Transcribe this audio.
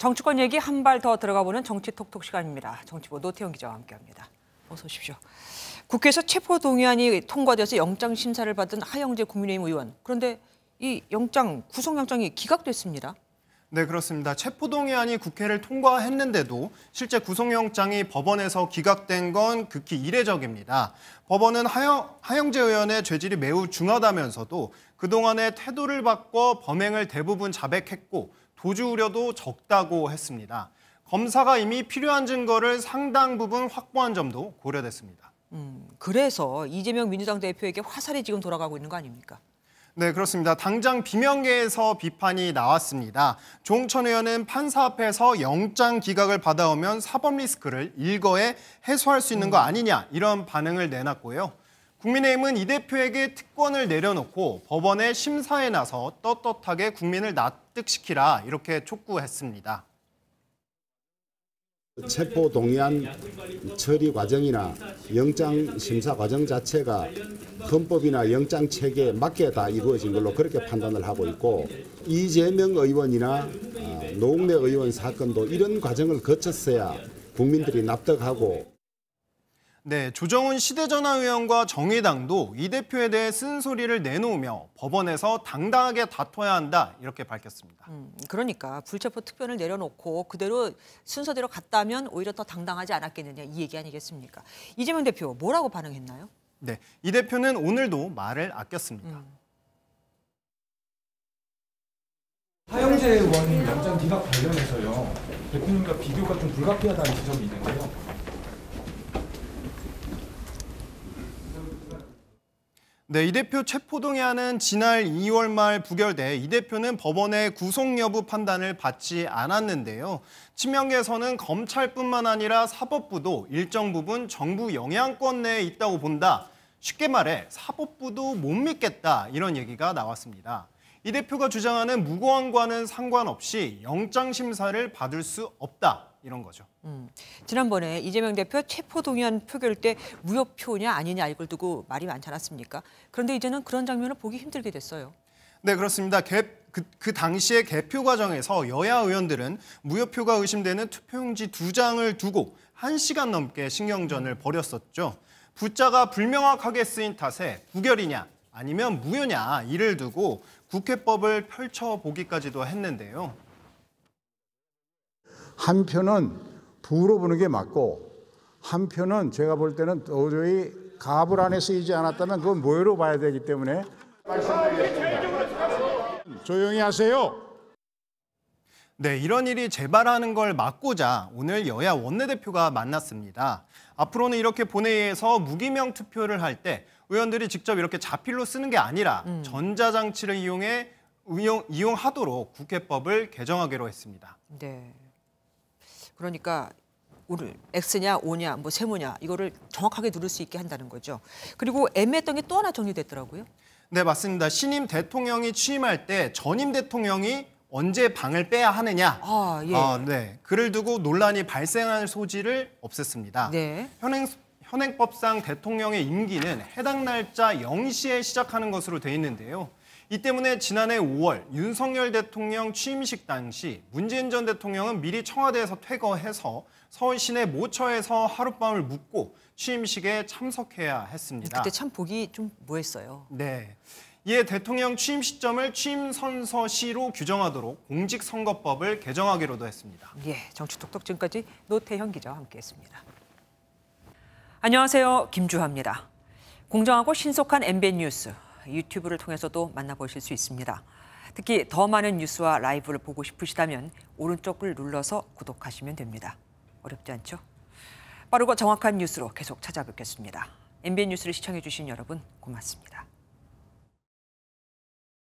정치권 얘기 한 발 더 들어가보는 정치톡톡 시간입니다. 정치부 노태영 기자와 함께합니다. 어서 오십시오. 국회에서 체포동의안이 통과돼서 영장심사를 받은 하영재 국민의힘 의원. 그런데 이 구속영장이 기각됐습니다. 네, 그렇습니다. 체포동의안이 국회를 통과했는데도 실제 구속영장이 법원에서 기각된 건 극히 이례적입니다. 법원은 하영재 의원의 죄질이 매우 중하다면서도 그동안의 태도를 바꿔 범행을 대부분 자백했고 도주 우려도 적다고 했습니다. 검사가 이미 필요한 증거를 상당 부분 확보한 점도 고려됐습니다. 그래서 이재명 민주당 대표에게 화살이 지금 돌아가고 있는 거 아닙니까? 네, 그렇습니다. 당장 비명계에서 비판이 나왔습니다. 조홍천 의원은 판사 앞에서 영장 기각을 받아오면 사법 리스크를 일거에 해소할 수 있는 거 아니냐 이런 반응을 내놨고요. 국민의힘은 이 대표에게 특권을 내려놓고 법원의 심사에 나서 떳떳하게 국민을 납득시키라 이렇게 촉구했습니다. 체포동의안 처리 과정이나 영장 심사 과정 자체가 헌법이나 영장 체계에 맞게 다 이루어진 걸로 그렇게 판단을 하고 있고, 이재명 의원이나 노웅래 의원 사건도 이런 과정을 거쳤어야 국민들이 납득하고. 네, 조정훈 시대전화 의원과 정의당도 이 대표에 대해 쓴소리를 내놓으며 법원에서 당당하게 다퉈야 한다 이렇게 밝혔습니다. 그러니까 불체포 특권을 내려놓고 그대로 순서대로 갔다면 오히려 더 당당하지 않았겠느냐 이 얘기 아니겠습니까? 이재명 대표 뭐라고 반응했나요? 네, 이 대표는 오늘도 말을 아꼈습니다. 하영재 의원 영장 기각 관련해서요. 대표님과 비교가 좀 불가피하다는 지적이 있는데요. 네, 이 대표 체포동의안은 지난 2월 말 부결돼 이 대표는 법원의 구속 여부 판단을 받지 않았는데요. 친명계에서는 검찰뿐만 아니라 사법부도 일정 부분 정부 영향권 내에 있다고 본다. 쉽게 말해 사법부도 못 믿겠다 이런 얘기가 나왔습니다. 이 대표가 주장하는 무고한과는 상관없이 영장심사를 받을 수 없다 이런 거죠. 지난번에 이재명 대표 체포동의안 표결 때 무효표냐 아니냐 이걸 두고 말이 많지 않았습니까? 그런데 이제는 그런 장면을 보기 힘들게 됐어요. 네, 그렇습니다. 그 당시의 개표 과정에서 여야 의원들은 무효표가 의심되는 투표용지 2장을 두고 1시간 넘게 신경전을 벌였었죠. 부자가 불명확하게 쓰인 탓에 부결이냐 아니면 무효냐 이를 두고 국회법을 펼쳐보기까지도 했는데요. 한 표는 부로 보는 게 맞고 한 표는 제가 볼 때는 도저히 가불 안에 쓰이지 않았다면 그건 무효로 봐야 되기 때문에 조용히 하세요. 네, 이런 일이 재발하는 걸 막고자 오늘 여야 원내대표가 만났습니다. 앞으로는 이렇게 본회의에서 무기명 투표를 할 때 의원들이 직접 이렇게 자필로 쓰는 게 아니라 전자장치를 이용하도록 국회법을 개정하기로 했습니다. 네. 그러니까 오늘 X냐 O냐 뭐 세모냐 이거를 정확하게 누를 수 있게 한다는 거죠. 그리고 애매했던 게 또 하나 정리됐더라고요. 네, 맞습니다. 신임 대통령이 취임할 때 전임 대통령이 언제 방을 빼야 하느냐. 예. 네, 그를 두고 논란이 발생할 소지를 없앴습니다. 네. 현행법상 대통령의 임기는 해당 날짜 0시에 시작하는 것으로 돼 있는데요. 이 때문에 지난해 5월 윤석열 대통령 취임식 당시 문재인 전 대통령은 미리 청와대에서 퇴거해서 서울 시내 모처에서 하룻밤을 묵고 취임식에 참석해야 했습니다. 그때 참 보기 좀 뭐했어요. 네. 이에 대통령 취임 시점을 취임선서시로 규정하도록 공직선거법을 개정하기로도 했습니다. 예, 정치톡톡 지금까지 노태형 기자와 함께했습니다. 안녕하세요, 김주하입니다. 공정하고 신속한 MBN 뉴스. 유튜브를 통해서도 만나보실 수 있습니다. 특히 더 많은 뉴스와 라이브를 보고 싶으시다면 오른쪽을 눌러서 구독하시면 됩니다. 어렵지 않죠? 빠르고 정확한 뉴스로 계속 찾아뵙겠습니다. MBN 뉴스를 시청해 주신 여러분 고맙습니다.